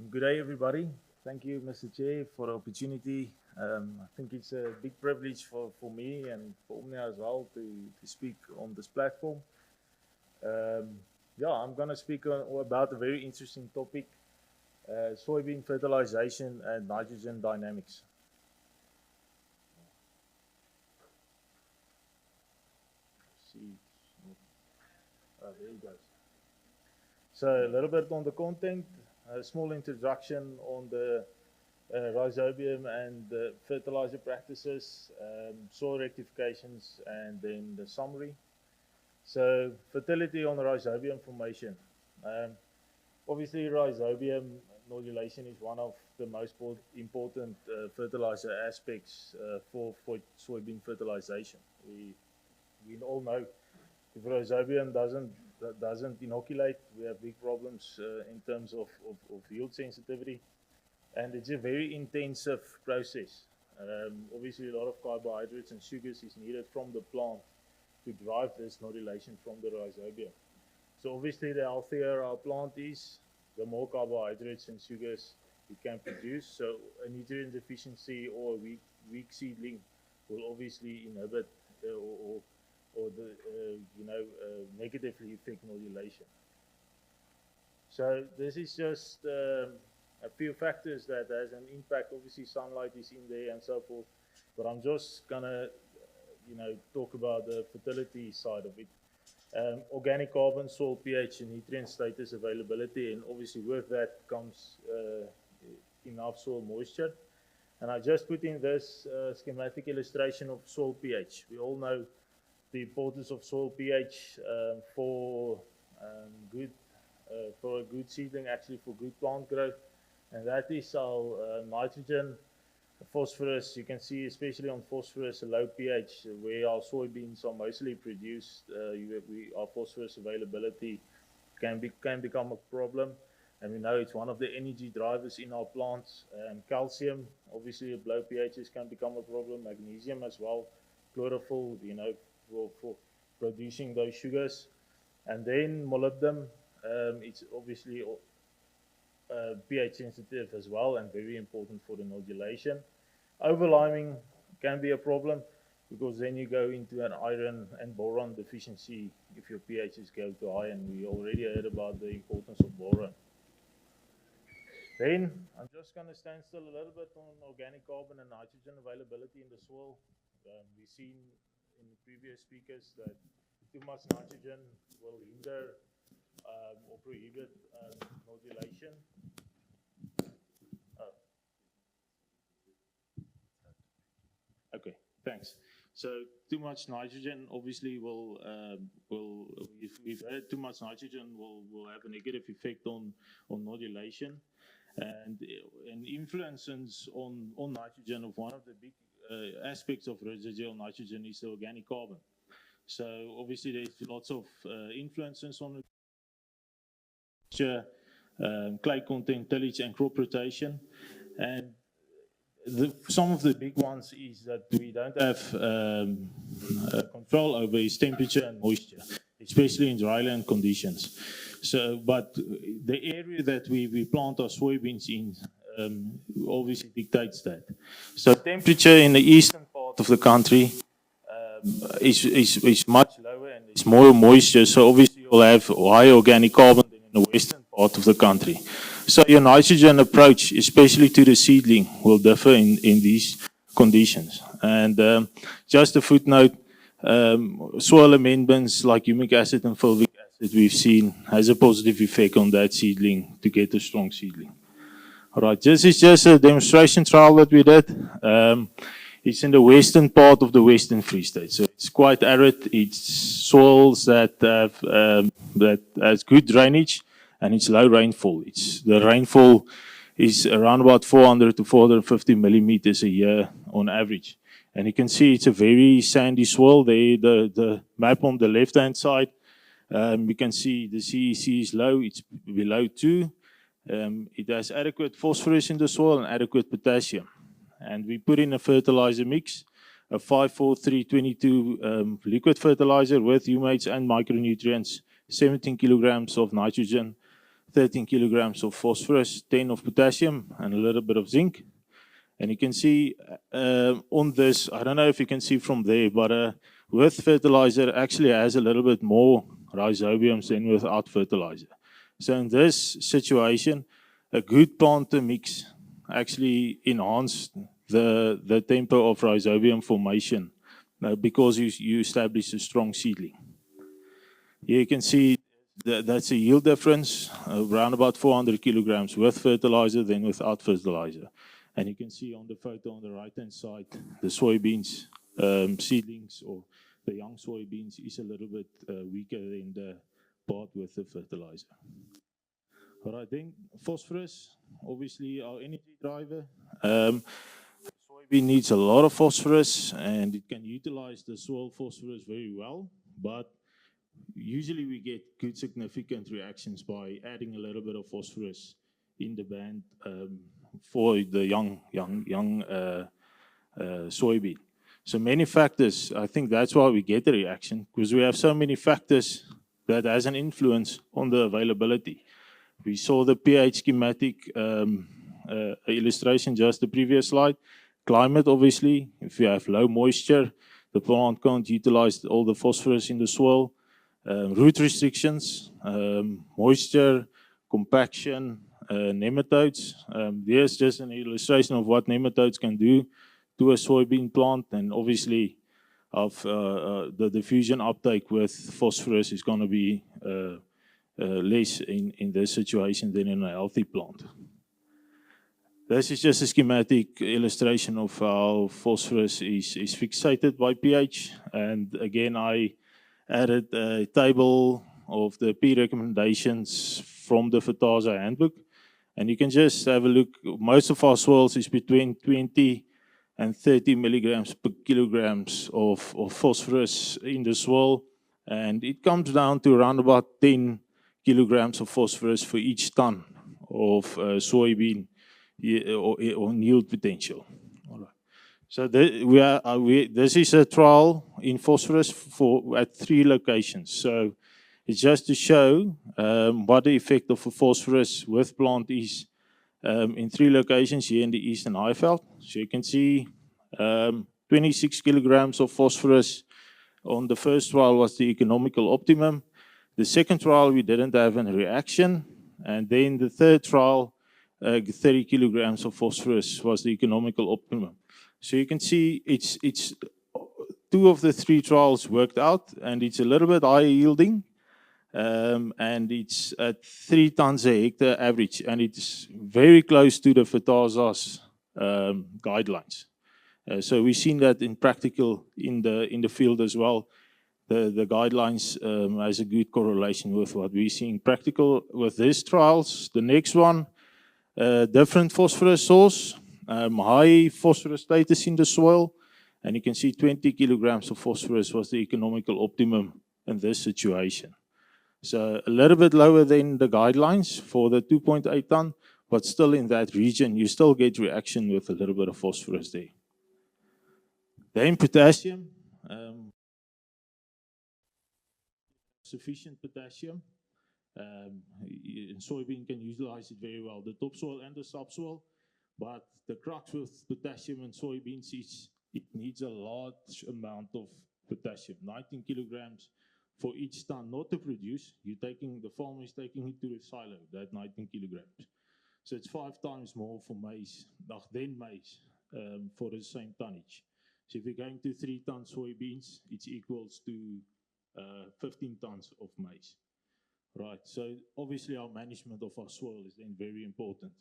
Good day, everybody. Thank you, Mr. Chair, for the opportunity. I think it's a big privilege for me and for Omnia as well to speak on this platform. Um, yeah, I'm going to speak about a very interesting topic, soybean fertilization and nitrogen dynamics. See, there you go. So a little bit on the content, a small introduction on the Rhizobium and the fertilizer practices, soil rectifications, and then the summary. So fertility on the Rhizobium formation. Um, Obviously, Rhizobium nodulation is one of the most important fertilizer aspects for soybean fertilization. We all know if Rhizobium doesn't inoculate, we have big problems in terms of yield sensitivity, and it's a very intensive process. Obviously, a lot of carbohydrates and sugars is needed from the plant to drive this nodulation from the Rhizobium. So obviously, the healthier our plant is, the more carbohydrates and sugars it can produce. So a nutrient deficiency or a weak seedling will obviously inhibit or negatively affect nodulation. So this is just a few factors that has an impact. Obviously, sunlight is in there and so forth. But I'm just gonna, talk about the fertility side of it. Organic carbon, soil pH, and nutrient status availability, and obviously with that comes enough soil moisture. And I just put in this schematic illustration of soil pH. We all know the importance of soil pH for a good seedling, actually for good plant growth, and that is our nitrogen, phosphorus. You can see, especially on phosphorus, a low pH, where our soybeans are mostly produced, our phosphorus availability can become a problem, and we know it's one of the energy drivers in our plants. Calcium, obviously, at low pHs can become a problem. Magnesium as well, chlorophyll, for producing those sugars, and then molybdenum. It's obviously pH sensitive as well and very important for the nodulation. Overliming can be a problem because then you go into an iron and boron deficiency if your pHs go too high, and we already heard about the importance of boron. Then I'm just going to stand still a little bit on organic carbon and nitrogen availability in the soil. We've seen in the previous speakers that too much nitrogen will hinder or prohibit nodulation. Okay, thanks. So too much nitrogen obviously we've had too much nitrogen will have a negative effect on nodulation, and influences on nitrogen of one of the big aspects of residual nitrogen is the organic carbon. So obviously there's lots of influences on clay content, tillage, and crop rotation, and some of the big ones is that we don't have control over is temperature and moisture, especially in dryland conditions. So, but the area that we plant our soybeans in obviously dictates that. So temperature in the eastern part of the country is much lower and there's more moisture. So obviously you'll have higher organic carbon than in the western part of the country. So your nitrogen approach, especially to the seedling, will differ in these conditions. And just a footnote, soil amendments like humic acid and fulvic acid we've seen has a positive effect on that seedling to get a strong seedling. All right, this is just a demonstration trial that we did. It's in the western part of the Western Free State, so it's quite arid. It's soils that has good drainage, and it's low rainfall. The rainfall is around about 400 to 450 millimeters a year on average. And you can see it's a very sandy soil. The map on the left-hand side, you can see the CEC is low. It's below 2. It has adequate phosphorus in the soil and adequate potassium. And we put in a fertilizer mix, a 5-4-3-22 liquid fertilizer with humates and micronutrients, 17 kilograms of nitrogen, 13 kilograms of phosphorus, 10 of potassium, and a little bit of zinc. And you can see on this, I don't know if you can see from there, but with fertilizer actually has a little bit more rhizobiums than without fertilizer. So in this situation, a good planter mix actually enhanced the tempo of rhizobium formation because you establish a strong seedling. Here you can see that's a yield difference around about 400 kilograms with fertilizer than without fertilizer. And you can see on the photo on the right-hand side, the soybeans seedlings or the young soybeans is a little bit weaker than the part with the fertilizer. All right, then phosphorus, obviously our energy driver. Soybean needs a lot of phosphorus and it can utilize the soil phosphorus very well, but usually we get good significant reactions by adding a little bit of phosphorus in the band for the young soybean. So many factors, I think that's why we get the reaction, because we have so many factors that has an influence on the availability. We saw the pH schematic illustration just the previous slide. Climate, obviously, if you have low moisture, the plant can't utilize all the phosphorus in the soil. Root restrictions, moisture, compaction, nematodes. Here's just an illustration of what nematodes can do to a soybean plant, and obviously of the diffusion uptake with phosphorus is going to be less in this situation than in a healthy plant. This is just a schematic illustration of how phosphorus is fixated by pH, and again I added a table of the P recommendations from the Fertasa handbook. And you can just have a look. Most of our soils is between 20 and 30 milligrams per kilograms of phosphorus in the soil. And it comes down to around about 10 kilograms of phosphorus for each ton of soybean or yield potential. All right. So this is a trial in phosphorus at 3 locations. So it's just to show what the effect of a phosphorus with plant is in 3 locations here in the Eastern Highveld. So you can see 26 kilograms of phosphorus on the first trial was the economical optimum. The second trial we didn't have a reaction, and then the third trial 30 kilograms of phosphorus was the economical optimum. So you can see it's 2 of the 3 trials worked out, and it's a little bit higher yielding, and it's at 3 tons a hectare average, and it's very close to the Fertasa's guidelines. So we've seen that in practical in the field as well. The guidelines has a good correlation with what we see in practical with these trials. The next one, different phosphorus source. High phosphorus status in the soil, and you can see 20 kilograms of phosphorus was the economical optimum in this situation. So a little bit lower than the guidelines for the 2.8 ton, but still in that region, you still get reaction with a little bit of phosphorus there. Then potassium, sufficient potassium. Soybean can utilize it very well, the topsoil and the subsoil. But the crux with potassium and soybeans is it needs a large amount of potassium, 19 kilograms for each ton, not to produce. The farmer is taking it to the silo, that 19 kilograms. So it's 5 times more for maize than maize for the same tonnage. So if you're going to 3 tons soybeans, it's equals to 15 tons of maize. Right, so obviously our management of our soil is then very important.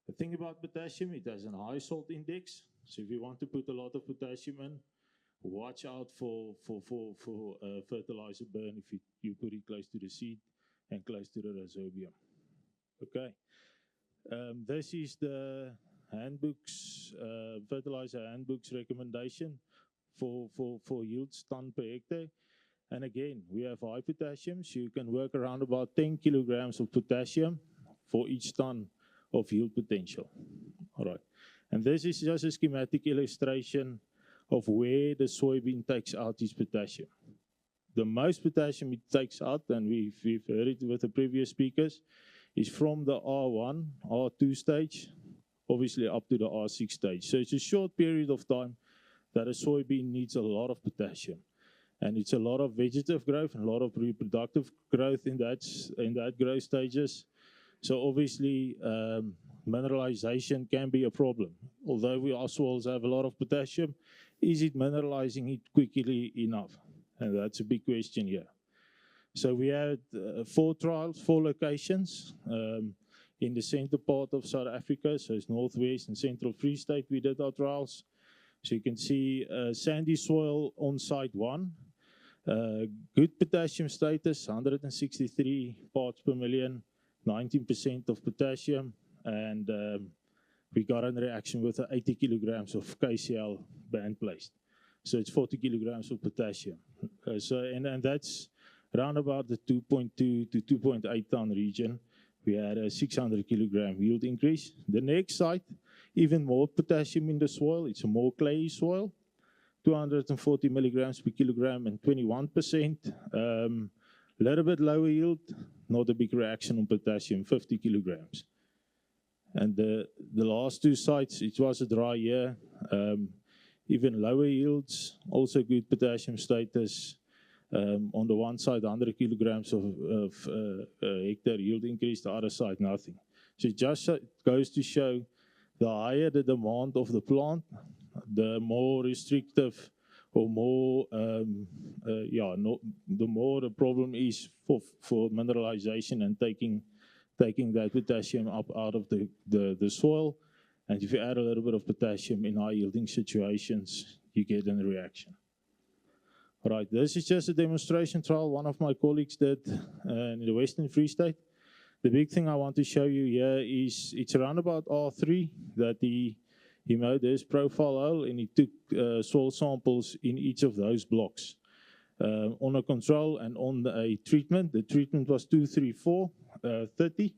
The thing about potassium, it has a high salt index. So if you want to put a lot of potassium in, watch out for fertilizer burn if you put it close to the seed and close to the rhizobium. Okay. This is the handbooks, fertilizer handbooks recommendation for yields ton per hectare. And again, we have high potassium, so you can work around about 10 kilograms of potassium for each ton of yield potential. All right. And this is just a schematic illustration of where the soybean takes out its potassium. The most potassium it takes out, and we've heard it with the previous speakers, is from the R1, R2 stage, obviously up to the R6 stage. So it's a short period of time that a soybean needs a lot of potassium. And it's a lot of vegetative growth and a lot of reproductive growth in that growth stages. So obviously, mineralization can be a problem. Although our soils have a lot of potassium, is it mineralizing it quickly enough? And that's a big question here. So we had 4 trials, 4 locations in the center part of South Africa. So it's Northwest and Central Free State we did our trials. So you can see sandy soil on site 1. Good potassium status, 163 parts per million, 19% of potassium, and we got a reaction with 80 kilograms of KCl band placed. So it's 40 kilograms of potassium. And that's around about the 2.2 to 2.8 ton region. We had a 600 kilogram yield increase. The next site, even more potassium in the soil. It's a more clayey soil, 240 milligrams per kilogram and 21%. Little bit lower yield, not a big reaction on potassium, 50 kilograms. And the last 2 sites, it was a dry year, even lower yields, also good potassium status. On the one side, 100 kilograms of hectare yield increase, the other side, nothing. So it just goes to show the higher the demand of the plant, the more restrictive or more, the more the problem is for mineralization and taking that potassium up out of the soil. And if you add a little bit of potassium in high yielding situations, you get a reaction. All right, this is just a demonstration trial one of my colleagues did in the Western Free State. The big thing I want to show you here is it's around about R3 that he made this profile hole and he took soil samples in each of those blocks on a control and on a treatment. The treatment was 234-30.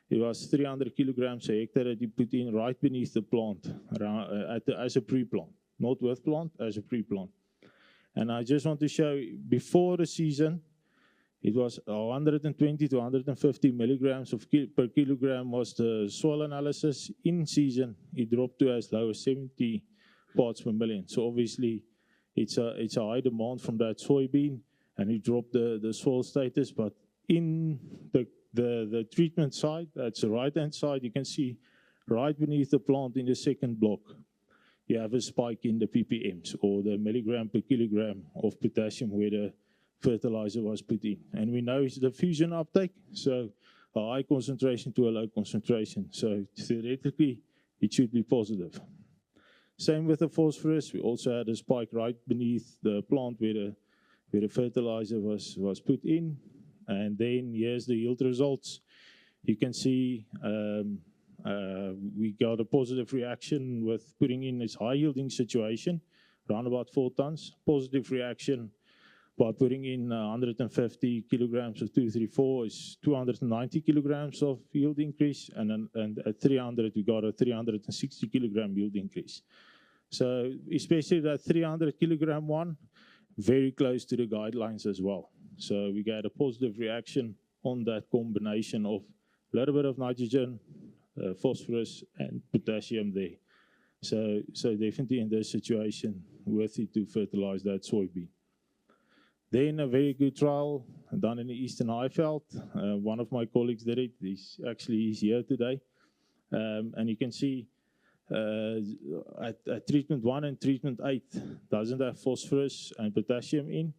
It was 300 kilograms a hectare that he put in right beneath the plant as a pre-plant, not with plant, as a pre-plant. And I just want to show before the season, it was 120 to 150 milligrams per kilogram was the soil analysis. In season, it dropped to as low as 70 parts per million. So obviously, it's a high demand from that soybean, and it dropped the soil status. But in the treatment side, that's the right-hand side, you can see right beneath the plant in the second block, you have a spike in the ppms or the milligram per kilogram of potassium where the fertilizer was put in. And we know it's the fusion uptake, so a high concentration to a low concentration. So theoretically, it should be positive. Same with the phosphorus. We also had a spike right beneath the plant where the fertilizer was put in. And then here's the yield results. You can see we got a positive reaction with putting in this high yielding situation, around about 4 tons. Positive reaction by putting in 150 kilograms of 234 is 290 kilograms of yield increase, and at 300 we got a 360 kilogram yield increase. So especially that 300 kilogram one, very close to the guidelines as well. So we got a positive reaction on that combination of a little bit of nitrogen, phosphorus, and potassium there. So definitely in this situation, worth it to fertilize that soybean. Then a very good trial done in the Eastern Highveld. One of my colleagues did it. He's here today. And you can see at treatment 1 and treatment 8 doesn't have phosphorus and potassium in.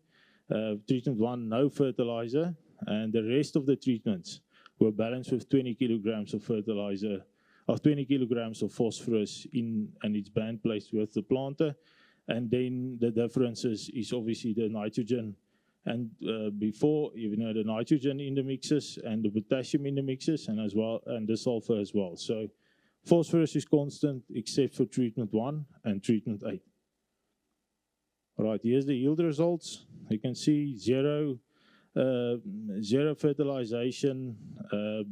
Treatment 1, no fertilizer. And the rest of the treatments were balanced with 20 kilograms of fertilizer, or 20 kilograms of phosphorus in, and it's band placed with the planter. And then the differences is obviously the nitrogen and before, the nitrogen in the mixes and the potassium in the mixes, and as well, and the sulfur as well. So phosphorus is constant except for treatment 1 and treatment 8. All right, here's the yield results. You can see zero fertilization had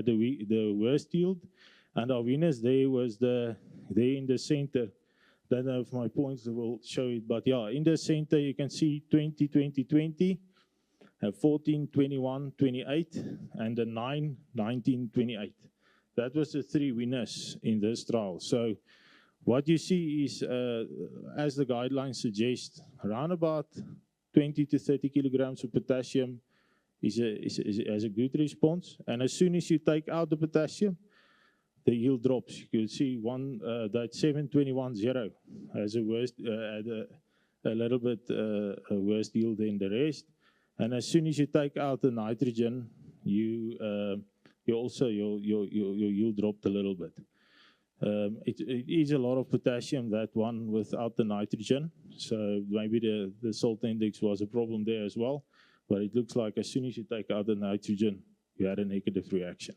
the worst yield, and our winners there was there in the center. Don't know if my points will show it, but yeah, in the center you can see 20, 20, 20. 14, 21, 28, and a 9, 19, 28. That was the 3 winners in this trial. So what you see is, as the guidelines suggest, around about 20 to 30 kilograms of potassium has a good response. And as soon as you take out the potassium, the yield drops. You can see that 721.0 has a worse, a little bit worse yield than the rest. And as soon as you take out the nitrogen, you also your yield dropped a little bit. It is a lot of potassium, that one without the nitrogen. So maybe the salt index was a problem there as well. But it looks like as soon as you take out the nitrogen, you had a negative reaction.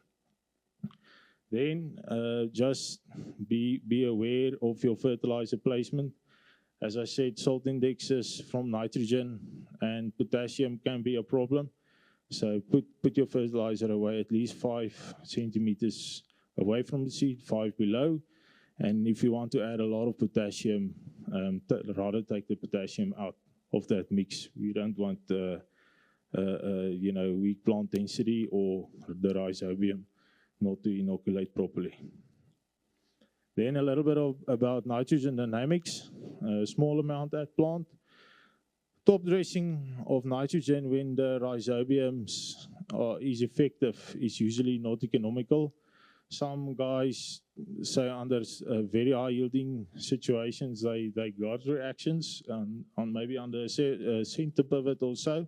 Then just be aware of your fertilizer placement. As I said, salt indexes from nitrogen and potassium can be a problem. So put your fertilizer away at least 5 centimeters away from the seed, 5 below. And if you want to add a lot of potassium, rather take the potassium out of that mix. We don't want weak plant density or the rhizobium not to inoculate properly. Then a little bit about nitrogen dynamics, a small amount at plant. Top dressing of nitrogen when the rhizobiums is effective is usually not economical. Some guys say under very high yielding situations they got reactions on maybe under a center pivot or so.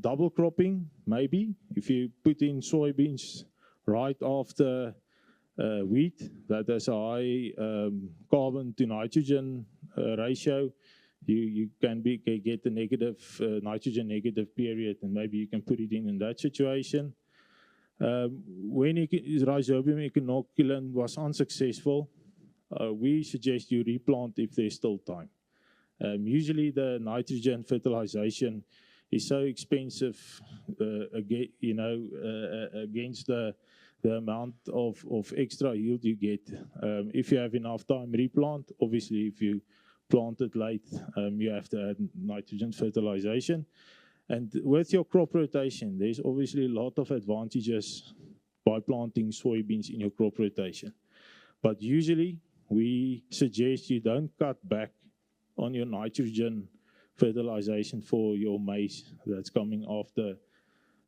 Double cropping, maybe. If you put in soybeans right after wheat, that has a high carbon to nitrogen ratio, you can get a negative nitrogen negative period, and maybe you can put it in that situation. When Rhizobium inoculant was unsuccessful, we suggest you replant if there's still time. Usually the nitrogen fertilization is so expensive against the amount of extra yield you get. If you have enough time, replant. Obviously, if you plant it late, you have to add nitrogen fertilization. And with your crop rotation, there's obviously a lot of advantages by planting soybeans in your crop rotation. But usually, we suggest you don't cut back on your nitrogen fertilization for your maize that's coming after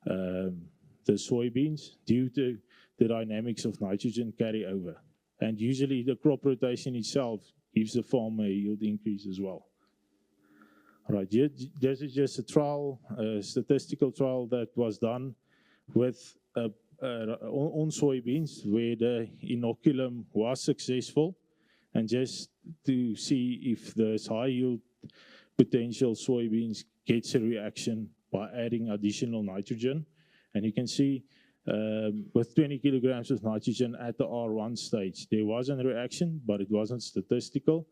the soybeans due to the dynamics of nitrogen carryover. And usually the crop rotation itself gives the farmer a yield increase as well. Right, this is just a trial, a statistical trial that was done with on soybeans where the inoculum was successful, and just to see if the high yield potential soybeans gets a reaction by adding additional nitrogen. And you can see with 20 kilograms of nitrogen at the R1 stage, there wasn't a reaction, but it wasn't statistical.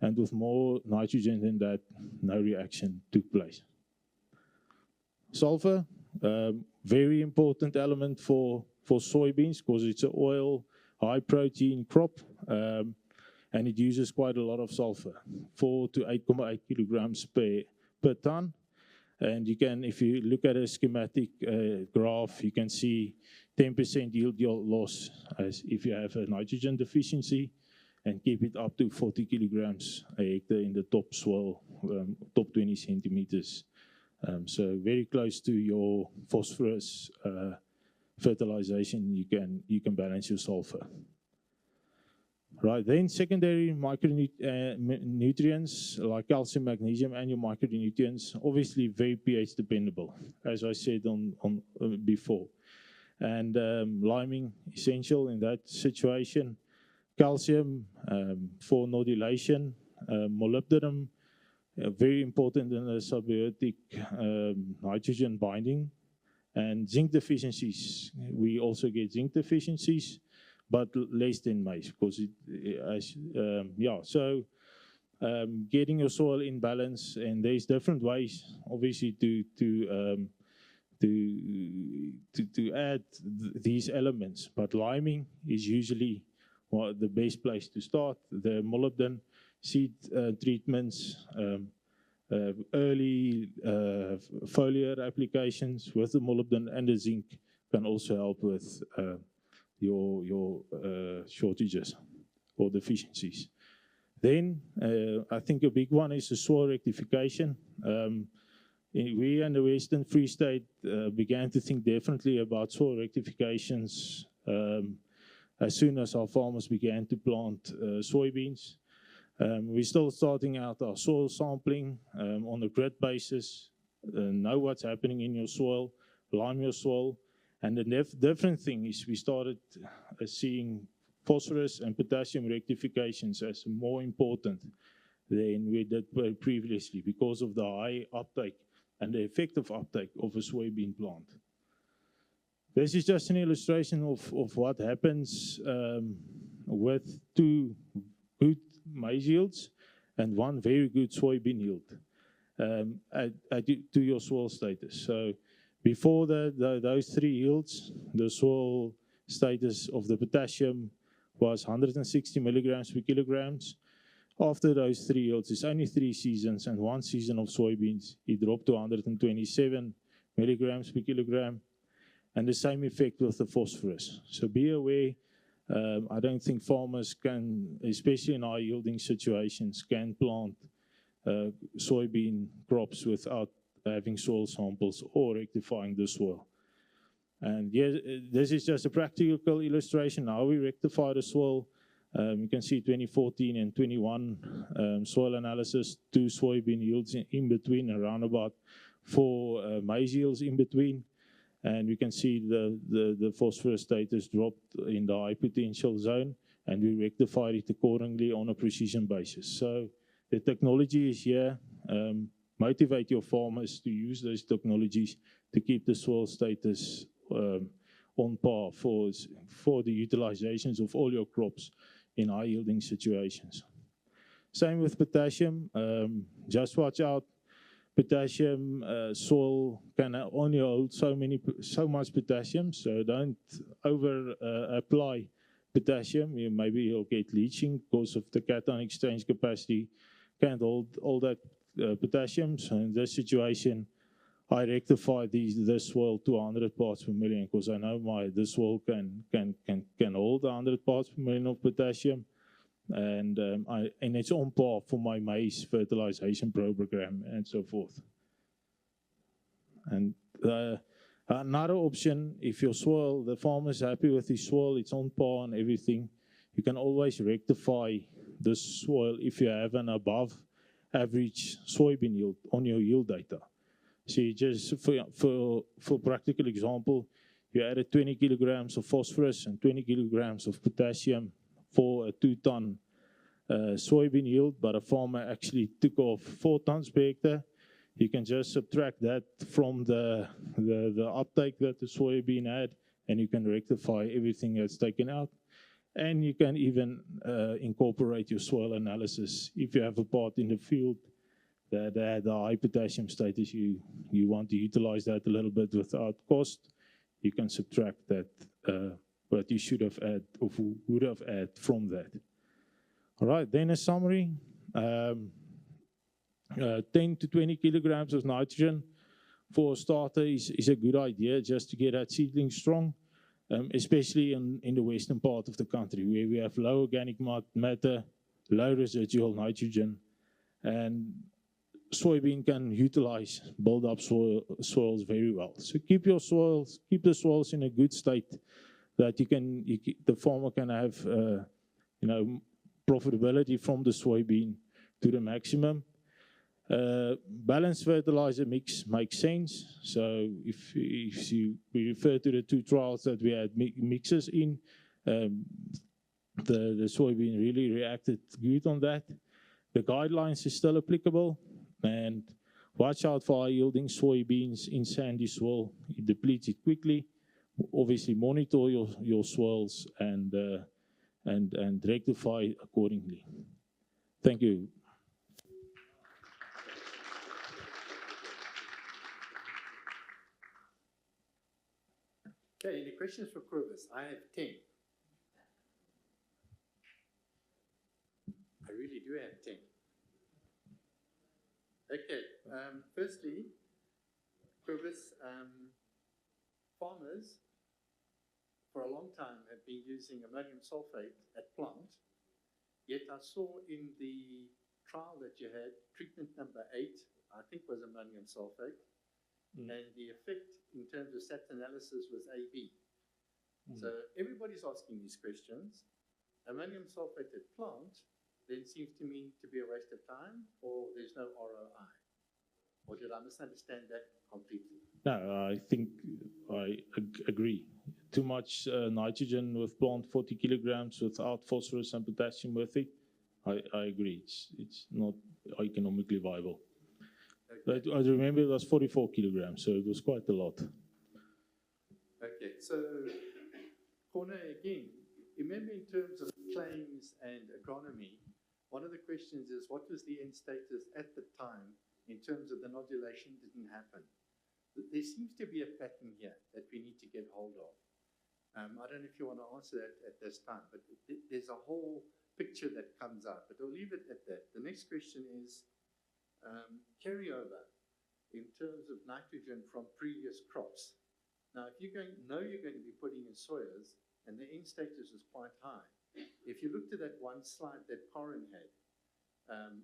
And with more nitrogen than that, no reaction took place. Sulfur, very important element for soybeans because it's an oil, high protein crop, and it uses quite a lot of sulfur, 4 to 8.8 kilograms per ton. And you can, if you look at a schematic graph, you can see 10% yield loss as if you have a nitrogen deficiency, and keep it up to 40 kilograms a hectare in the top soil, top 20 centimeters. So very close to your phosphorus fertilization, you can balance your sulfur. Right, then secondary micronutrients like calcium, magnesium, and your micronutrients, obviously very pH dependable, as I said on before. And liming essential in that situation. Calcium for nodulation, molybdenum, very important in the symbiotic nitrogen binding, and zinc deficiencies. We also get zinc deficiencies, but less than maize because getting your soil in balance, and there's different ways, obviously, to add these elements, but liming is usually the best place to start. The molybdenum seed treatments, early foliar applications with the molybdenum and the zinc can also help with your shortages or deficiencies. Then I think a big one is the soil rectification. We in the Western Free State began to think differently about soil rectifications as soon as our farmers began to plant soybeans. We're still starting out our soil sampling on a grid basis, know what's happening in your soil, lime your soil. And the different thing is we started seeing phosphorus and potassium rectifications as more important than we did previously because of the high uptake and the effective uptake of a soybean plant. This is just an illustration of what happens with 2 good maize yields and 1 very good soybean yield to your soil status. So before those 3 yields, the soil status of the potassium was 160 milligrams per kilograms. After those 3 yields, it's only 3 seasons and 1 season of soybeans. It dropped to 127 milligrams per kilogram. And the same effect with the phosphorus. So be aware, I don't think farmers can, especially in high yielding situations, can plant soybean crops without having soil samples or rectifying the soil. And yeah, this is just a practical illustration how we rectify the soil. You can see 2014 and 21 soil analysis, 2 soybean yields in between, around about 4 maize yields in between. And we can see the phosphorus status dropped in the high potential zone, and we rectified it accordingly on a precision basis. So the technology is here. Motivate your farmers to use those technologies to keep the soil status on par for the utilizations of all your crops in high yielding situations. Same with potassium. Just watch out. Potassium soil can only hold so much potassium, so don't over apply potassium. Maybe you'll get leaching because of the cation exchange capacity can't hold all that potassium. So in this situation, I rectify this soil to 100 parts per million because I know this soil can hold 100 parts per million of potassium. And it's on par for my maize fertilization program and so forth. And another option, if your soil, the farmer is happy with his soil, it's on par and everything, you can always rectify the soil if you have an above average soybean yield on your yield data. So you just, for practical example, you added 20 kilograms of phosphorus and 20 kilograms of potassium for a 2-ton soybean yield, but a farmer actually took off 4 tons per hectare. You can just subtract that from the uptake that the soybean had, and you can rectify everything that's taken out. And you can even incorporate your soil analysis. If you have a part in the field that had a high potassium status, you want to utilize that a little bit without cost, you can subtract that what you should have added or would have added from that. All right, then a summary. 10 to 20 kilograms of nitrogen for a starter is a good idea just to get that seedling strong, especially in the western part of the country where we have low organic matter, low residual nitrogen, and soybean can utilize build up soils very well. So keep the soils in a good state that the farmer can have profitability from the soybean to the maximum. Balanced fertilizer mix makes sense. So if we refer to the 2 trials that we had mixes in, the soybean really reacted good on that. The guidelines is still applicable, and watch out for high yielding soybeans in sandy soil. It depletes it quickly. Obviously monitor your soils and rectify accordingly. Thank you. Okay, any questions for Kobus? I have 10. I really do have 10. Okay, firstly, Kobus, farmers for a long time have been using ammonium sulfate at plant, yet I saw in the trial that you had, treatment number 8, I think was ammonium sulfate, and the effect in terms of SAT analysis was AB. So everybody's asking these questions. Ammonium sulfate at plant then seems to me to be a waste of time, or there's no ROI. Or did I misunderstand that completely? No, I think I agree. Too much nitrogen with plant, 40 kilograms without phosphorus and potassium with it. I agree. It's not economically viable. Okay. But I remember it was 44 kilograms, so it was quite a lot. Okay, so Corner again, remember in terms of claims and agronomy, one of the questions is what was the end status at the time in terms of the nodulation didn't happen? There seems to be a pattern here that we need to get hold of. I don't know if you want to answer that at this time, but there's a whole picture that comes out, but I'll leave it at that. The next question is carryover in terms of nitrogen from previous crops. Now, if you're going to be putting in soyas and the end status is quite high, if you looked at that one slide that Corin had,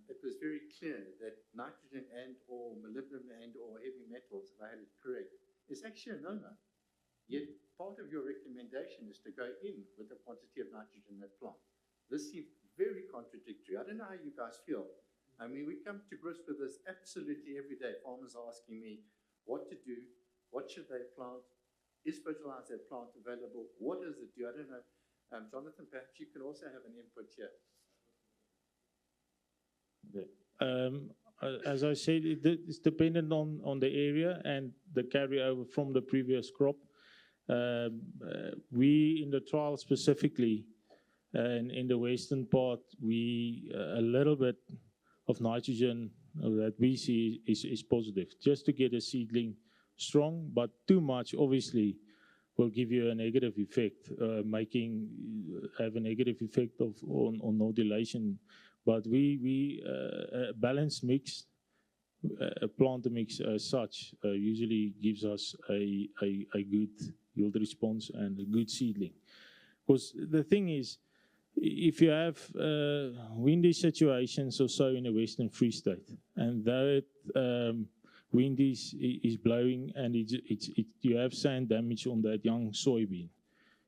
it was very clear that nitrogen and or molybdenum and or heavy metals, if I had it correct, is actually a no-no. Yet part of your recommendation is to go in with a quantity of nitrogen in that plant. This seems very contradictory. I don't know how you guys feel. I mean, we come to grips with this absolutely every day. Farmers are asking me what to do, what should they plant, is fertilizer plant available, what does it do? I don't know. Jonathan, perhaps you can also have an input here. As I said, it's dependent on the area and the carryover from the previous crop. We, in the trial specifically, and in the western part, a little bit of nitrogen that we see is positive, just to get a seedling strong, but too much obviously will give you a negative effect, have a negative effect on nodulation. But we balanced mix, a plant mix as such, usually gives us a good yield response and a good seedling. Because the thing is, if you have windy situations or so in the Western Free State, and though wind is blowing and you have sand damage on that young soybean,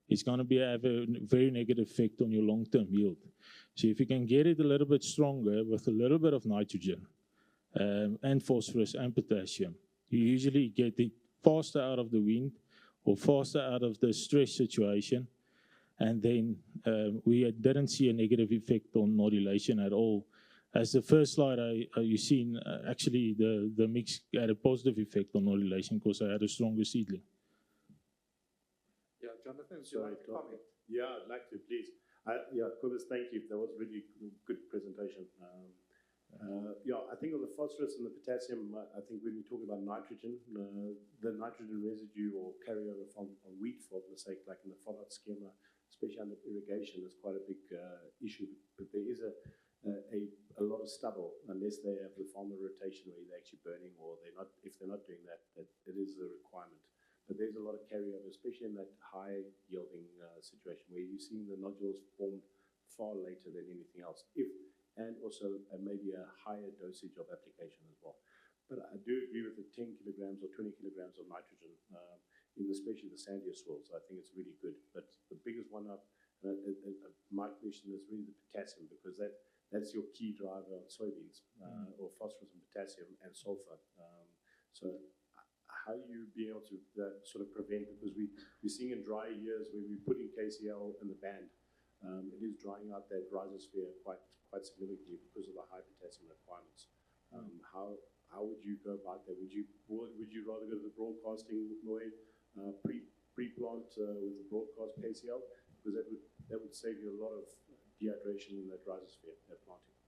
it's going to have a very negative effect on your long-term yield. So if you can get it a little bit stronger with a little bit of nitrogen and phosphorus and potassium, you usually get it faster out of the wind or faster out of the stress situation. And then we didn't see a negative effect on nodulation at all. As the first slide you've seen, actually the mix had a positive effect on nodulation because I had a stronger seedling. Yeah, Jonathan, would you like to comment? Yeah, I'd like to, please. Yeah, Kobus, thank you. That was really good presentation. Yeah, I think on the phosphorus and the potassium, I think when we talk about nitrogen, the nitrogen residue or carryover from wheat, for the sake, like in the follow-up schema, especially under irrigation, is quite a big issue. But there is a lot of stubble unless they have the farmer rotation where they're actually burning, or if they're not doing that, it is a requirement. But there's a lot of carryover, especially in that high yielding situation where you're seeing the nodules formed far later than anything else, and also maybe a higher dosage of application as well. But I do agree with the 10 kilograms or 20 kilograms of nitrogen, in especially the sandier soils. I think it's really good. But the biggest one up, my question is really the potassium, because that's your key driver on soybeans, or phosphorus and potassium and sulfur. So how you be able to sort of prevent, because we're seeing in dry years where we put in KCL in the band, it is drying out that rhizosphere quite significantly because of the high potassium requirements. How would you go about that? Would you rather go to the broadcasting way, pre-plant with the broadcast KCL, because that would save you a lot of dehydration in that rhizosphere at planting?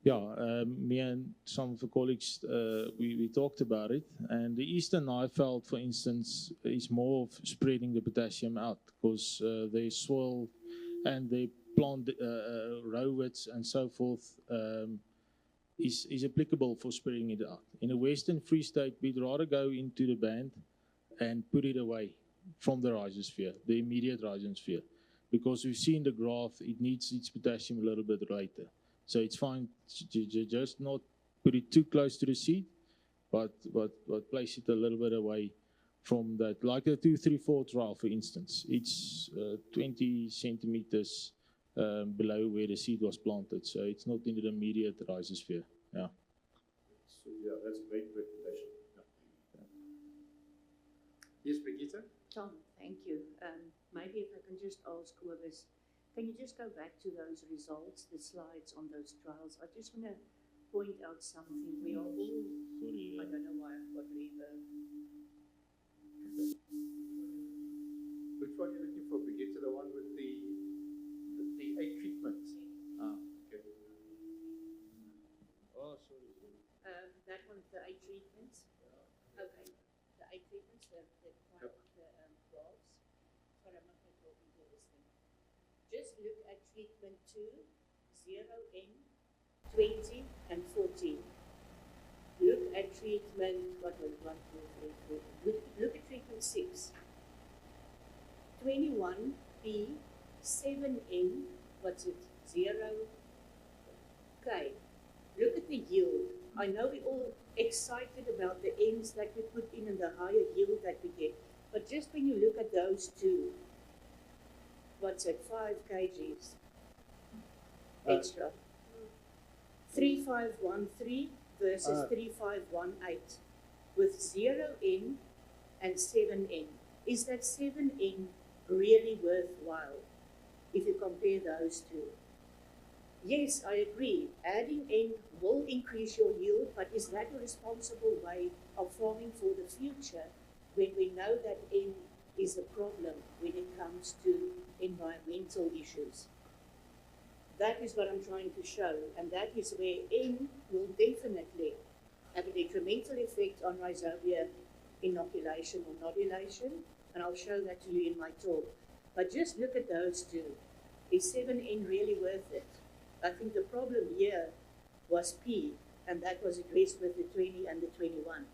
Yeah, me and some of the colleagues, we talked about it. And the Eastern Highveld, for instance, is more of spreading the potassium out, because their soil and they plant row widths and so forth is applicable for spreading it out. In a Western Free State, we'd rather go into the band and put it away from the rhizosphere, the immediate rhizosphere, because we've seen the graph, it needs its potassium a little bit later. So it's fine to just not put it too close to the seed, but place it a little bit away from that, like the 234 trial, for instance. It's 20 centimeters below where the seed was planted, so it's not in the immediate rhizosphere. Yeah. So, yeah, that's a great recommendation. Yeah. Yes, Brigitte? Tom, thank you. Maybe if I can just ask Kobus, can you just go back to those results, the slides on those trials? I just want to point out something. We are all, Sorry. I don't know why I've got reverb. Which one are you looking for, Brigitte? The one with the 8 treatments? Ah, okay. Oh, sorry. That one, the 8 treatments? Okay. The 8 treatments, the Yep. graphs. Sorry, I'm not going to talk into this thing. Just look at treatment 2, 0N, 20, and 14. Look at treatment, what was 1, 2, 3, 4. Look at treatment 6. 21P, 7N, what's it? 0. Okay. Look at the yield. I know we're all excited about the N's that we put in and the higher yield that we get. But just when you look at those two, what's it? 5 kgs extra. 3513 versus 3518 with 0N and 7N. Is that 7N really worthwhile if you compare those two? Yes, I agree. Adding N will increase your yield, but is that a responsible way of farming for the future when we know that N is a problem when it comes to environmental issues? That is what I'm trying to show, and that is where N will definitely have a detrimental effect on Rhizobia inoculation or nodulation, and I'll show that to you in my talk. But just look at those two. Is 7N really worth it? I think the problem here was P, and that was addressed with the 20 and the 21.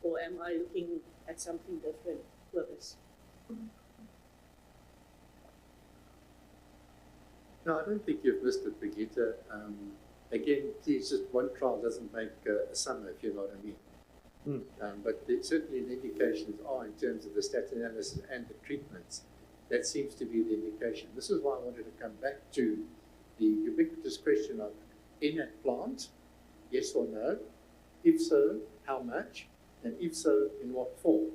Or am I looking at something different, Kobus? No, I don't think you've missed it, Brigitte. Again, please, just one trial doesn't make a summer, if you know what I mean. But certainly the indications are in terms of the stat analysis and the treatments. That seems to be the indication. This is why I wanted to come back to the ubiquitous question of in at plant, yes or no? If so, how much? And if so, in what form?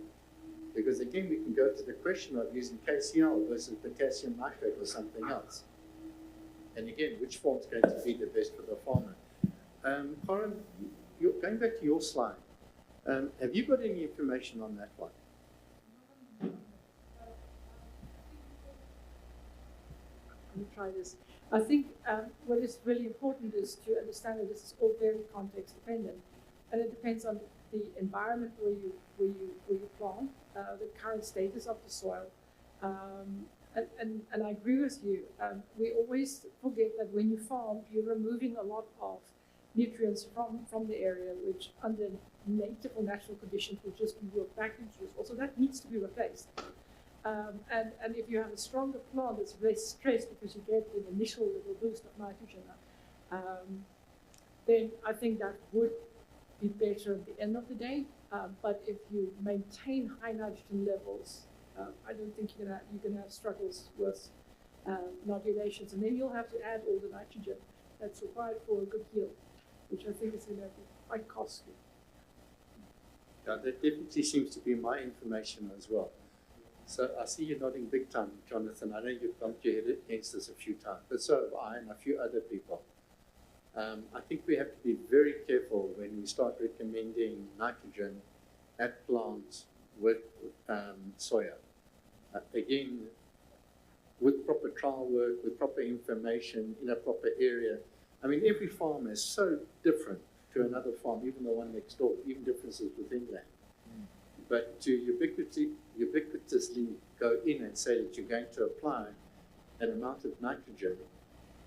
Because again, we can go to the question of using KCl versus potassium nitrate or something else. And again, which form is going to be the best for the farmer? Corin, going back to your slide, have you got any information on that one? Let me try this. I think what is really important is to understand that this is all very context dependent, and it depends on the environment where you plant, the current status of the soil, and I agree with you. We always forget that when you farm, you're removing a lot of nutrients from the area, which under native or natural conditions will just be worked back into your soil. So that needs to be replaced. And if you have a stronger plant, it's less stressed because you get an initial little boost of nitrogen, then I think that would be better at the end of the day. But if you maintain high nitrogen levels, I don't think you're gonna have struggles with nodulations, and then you'll have to add all the nitrogen that's required for a good yield, which I think is going to be quite costly. Yeah, that definitely seems to be my information as well. So I see you nodding big time, Jonathan. I know you've bumped your head against this a few times, but so have I and a few other people. I think we have to be very careful when we start recommending nitrogen at plants with soya. Again, with proper trial work, with proper information in a proper area. I mean, every farm is so different to another farm, even the one next door, even differences within that. But to ubiquitously go in and say that you're going to apply an amount of nitrogen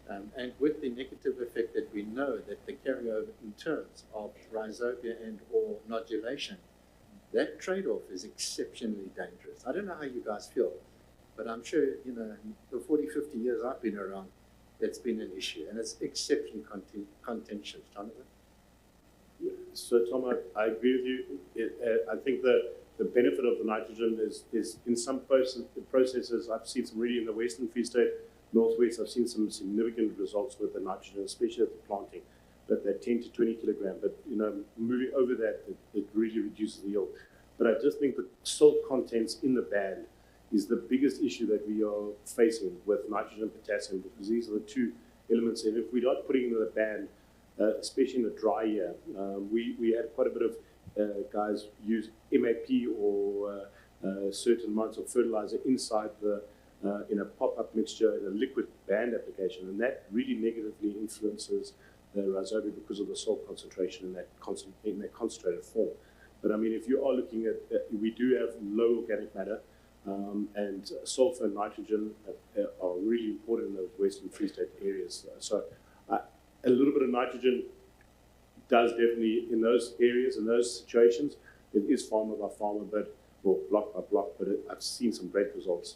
And with the negative effect that we know that the carryover in terms of rhizobia and or nodulation, that trade-off is exceptionally dangerous. I don't know how you guys feel, but I'm sure, you know, in the 40, 50 years I've been around, that's been an issue, and it's exceptionally contentious. Jonathan? So, Tom, I agree with you. I think the benefit of the nitrogen is in some processes, I've seen some really in the Western Free State, Northwest, I've seen some significant results with the nitrogen, especially at the planting, but that 10 to 20 kilogram. But, you know, moving over that, it really reduces the yield. But I just think the salt contents in the band is the biggest issue that we are facing with nitrogen and potassium, because these are the two elements. And if we're not putting in the band, especially in a dry year, we had quite a bit of guys use MAP or certain amounts of fertilizer inside the in a pop-up mixture in a liquid band application, and that really negatively influences the rhizobia because of the salt concentration in that concentrated form. But I mean, if you are looking at, we do have low organic matter, and sulfur and nitrogen are really important in those Western Free State areas. So a little bit of nitrogen does definitely, in those areas, in those situations, it is farmer by farmer, but or block by block, but I've seen some great results.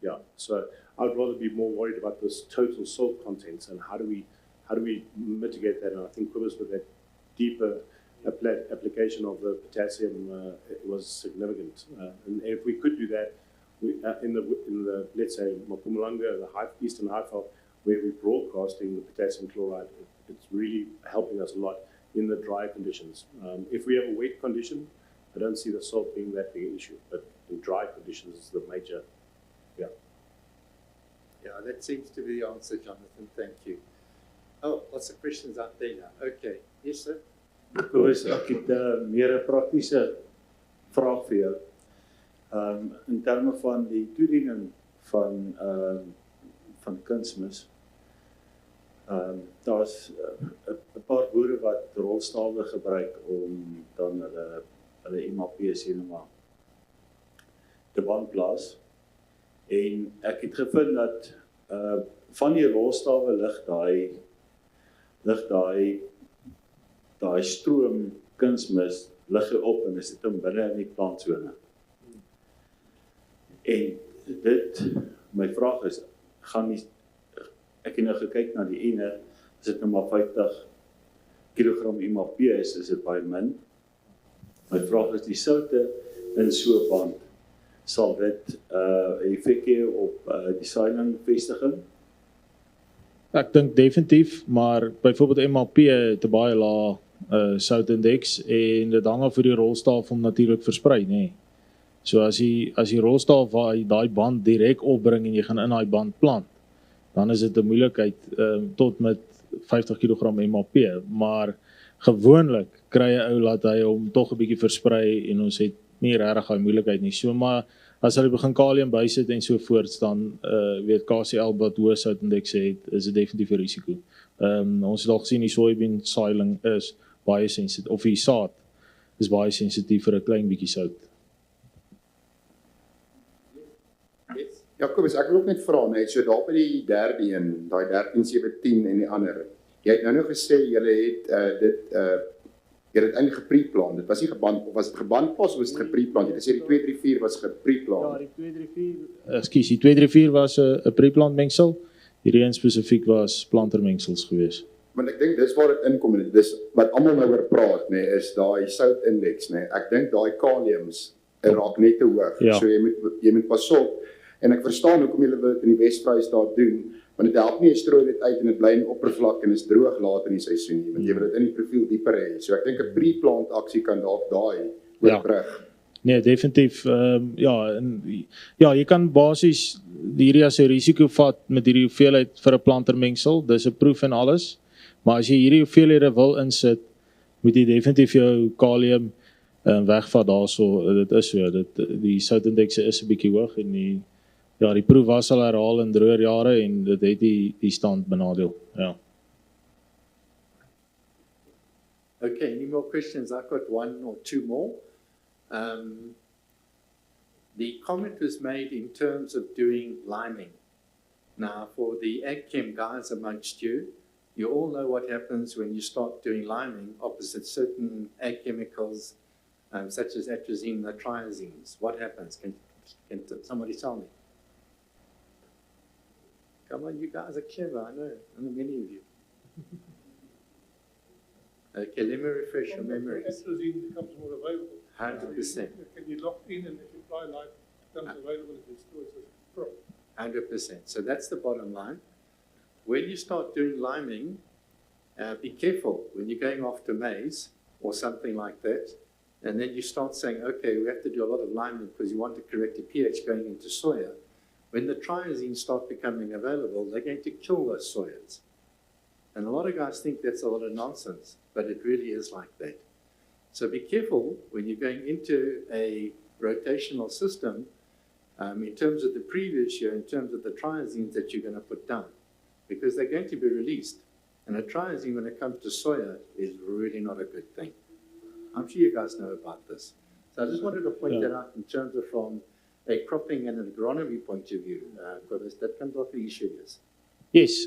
Yeah, so I'd rather be more worried about this total salt contents and how do we mitigate that. And I think Kobus, with that deeper application of the potassium, it was significant. And if we could do that, in the let's say Mpumalanga, the Eastern Highveld, where we're broadcasting the potassium chloride, it's really helping us a lot in the dry conditions. If we have a wet condition, I don't see the salt being that big an issue, but in dry conditions is the major, yeah. Yeah, that seems to be the answer, Jonathan. Thank you. Oh, lots of questions out there now. Okay, yes, sir. Kobus, ek het meer 'n praktiese vraag vir jou. In terme van die toediening van kunsmis. Daar's 'n paar boere wat rolstawe gebruik om dan hulle MAP maar te bandblaas. En ek het gevind dat van die rolstawe lig daai stroom kunsmis lig op en is dit dan binne in die plantsone. En my vraag is, ek het nou gekyk na die ene, as dit nou maar 50 kilogram MAP is dit baie min. My vraag is, die soutte in so 'n band, sal dit effek hê op die saailinvestiging? Ek dink definitief, maar byvoorbeeld MAP het 'n baie lae soutindeks en dit hang af hoe die rolstaaf hom natuurlik versprei, nê. So as die rolstaaf daai band direk opbring en jy gaan in daai band plant, dan is dit 'n moeilikheid tot met 50 kg MAP, maar gewoonlik kry 'n ou laat hy hom tog 'n bietjie versprei en ons het nie regtig daai moeilikheid nie. So maar as hulle begin kalium bysit en so voorts, dan weet KCL wat hoë soutindeks het, is dit definitief 'n risiko. Ons het al gesien die soybean saailing is baie sensitief, of die saad is baie sensitief vir 'n klein bietjie sout. Ja, Kobus, ek wil ook net vra, net so daar by die derde een, daai 1317 en die ander. Jy het nou gesê julle het jy het eintlik gepreplant. Dit was nie geband, of was dit gebandpas of was dit gepreplant? Jy het gesê die 234 was gepreplant. Ja, die 234, die 234 was 'n preplant mengsel. Hierdie een spesifiek was plantermengsels geweest. Want ek dink dis waar dit inkom en dis wat almal nou oor praat, nê, is daai soutindeks, nê. Ek dink daai kaliums raak net te hoog. Ja. So jy moet pas op. En ek verstaan hoekom julle dit in die Wes-Vrystaat doen, want dit help nie jy strooi dit uit en dit bly in oppervlak en is droog laat in die seisoen nie, want jy wil dit in die profiel dieper hê. So ek dink 'n pre-plant aksie kan dalk daai oorbrug. Nee, definitief. Ja, jy kan basies hierdie as 'n risiko vat met hierdie hoeveelheid vir 'n plantermengsel. Dis 'n proef en alles. Maar as jy hierdie hoeveelhede wil insit, moet jy definitief jou kalium wegvat daarso. Dit is so, die soutindekse is 'n bietjie hoog en die proef was al herhaal in droër jare en dit het die stand benadeel. Ja. Okay, any more questions? I've got one or two more. The comment was made in terms of doing liming. Now, for the ag chem guys amongst you, you all know what happens when you start doing liming opposite certain ag chemicals, such as atrazine and triazines. What happens? Can somebody tell me? Come on, you guys are clever, I know many of you. Okay, let me refresh your memories. Atrazine becomes more available. 100%. Can you lock in, and if you apply light, it becomes available if it's still a crop. 100%. So that's the bottom line. When you start doing liming, be careful when you're going after maize or something like that. And then you start saying, okay, we have to do a lot of liming because you want to correct the pH going into soya. When the triazines start becoming available, they're going to kill those soyas. And a lot of guys think that's a lot of nonsense, but it really is like that. So be careful when you're going into a rotational system in terms of the previous year, in terms of the triazines that you're going to put down, because they're going to be released. And a triazine, when it comes to soya, is really not a good thing. I'm sure you guys know about this. So I just wanted to point that out in terms of from a cropping and an agronomy point of view, Kobus, that comes off the issue, yes. Yes,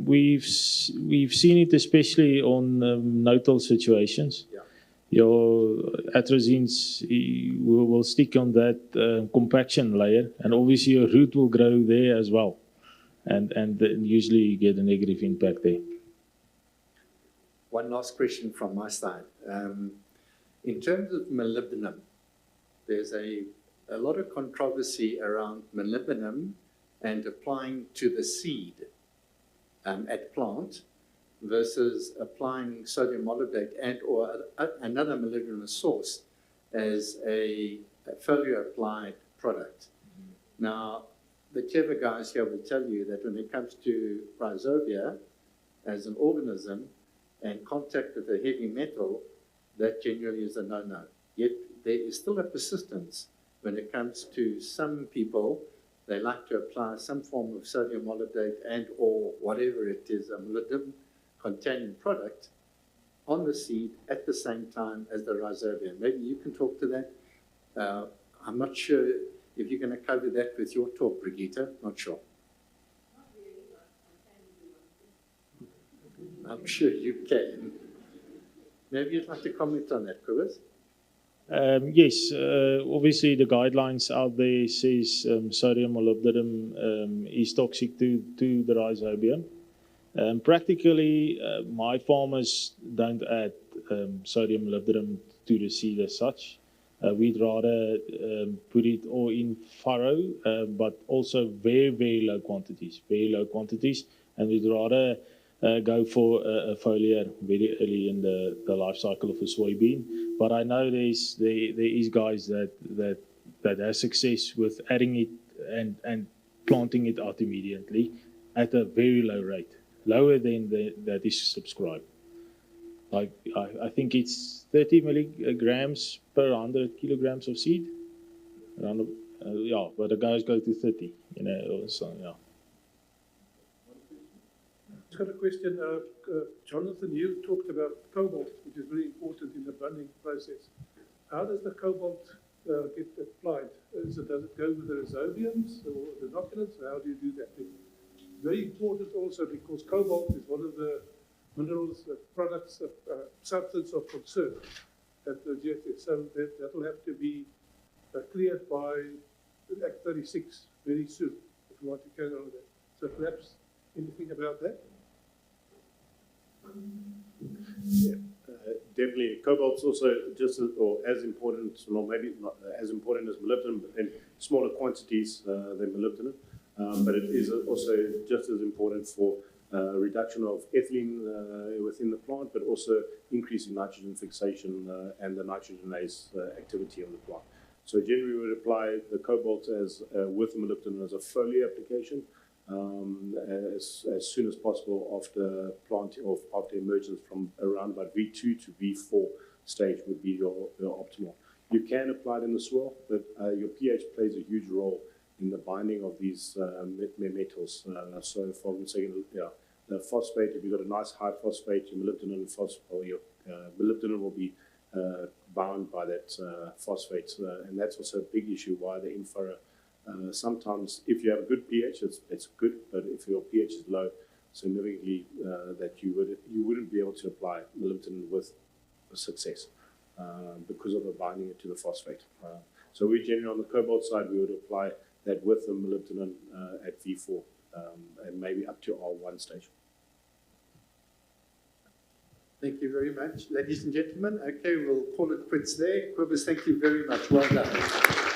we've seen it especially on no-till situations. Yeah. Your atrazines will stick on that compaction layer, and obviously your root will grow there as well, and then usually you get a negative impact there. One last question from my side. In terms of molybdenum, there's a lot of controversy around molybdenum and applying to the seed at plant versus applying sodium molybdate and or another molybdenum source as a foliar applied product. Now, the clever guys here will tell you that when it comes to Rhizobia as an organism and contact with a heavy metal, that generally is a no-no. Yet there is still a persistence when it comes to some people. They like to apply some form of sodium molybdate and or whatever it is, a molybdenum-containing product on the seed at the same time as the Rhizobium. Maybe you can talk to that. I'm not sure if you're going to cover that with your talk, Brigitte. Not sure. I'm sure you can. Maybe you'd like to comment on that, Kobus? Yes, obviously the guidelines out there says sodium molybdenum is toxic to the Rhizobium. Practically, my farmers don't add sodium molybdenum to the seed as such. We'd rather put it all in furrow, but also very, very low quantities, and we'd rather go for a foliar very early in the life cycle of a soybean. But I know there is guys that has success with adding it and planting it out immediately at a very low rate, lower than that is subscribed. Like I think it's 30 milligrams per 100 kilograms of seed. Around, but the guys go to 30, so yeah. I've got a question. Jonathan, you talked about cobalt, which is very important in the bunning process. How does the cobalt get applied? Does it go with the rhizobiums or the inoculants? How do you do that thing? Very important also because cobalt is one of the minerals, products, substance of concern at the GFS. So that will have to be cleared by Act 36 very soon if you want to carry on with that. So perhaps anything about that? Yeah, definitely. Cobalt's also just as important, or maybe not as important as molybdenum, but in smaller quantities than molybdenum. But it is also just as important for reduction of ethylene within the plant, but also increasing nitrogen fixation and the nitrogenase activity on the plant. So generally, we would apply the cobalt as with molybdenum as a foliar application. As soon as possible after planting or after emergence from around about V2 to V4 stage would be your optimal. You can apply it in the soil, but your pH plays a huge role in the binding of these metals. So for example, the phosphate, if you've got a nice high phosphate, your molybdenum molybdenum will be bound by that phosphate, and that's also a big issue why the in-furrow Sometimes, if you have a good pH, it's good, but if your pH is low, significantly that you wouldn't be able to apply molybdenum with success because of the binding it to the phosphate. So we generally, on the cobalt side, we would apply that with the molybdenum at V4 and maybe up to R1 stage. Thank you very much. Ladies and gentlemen, okay, we'll call it quits there. Kobus, thank you very much. Well done.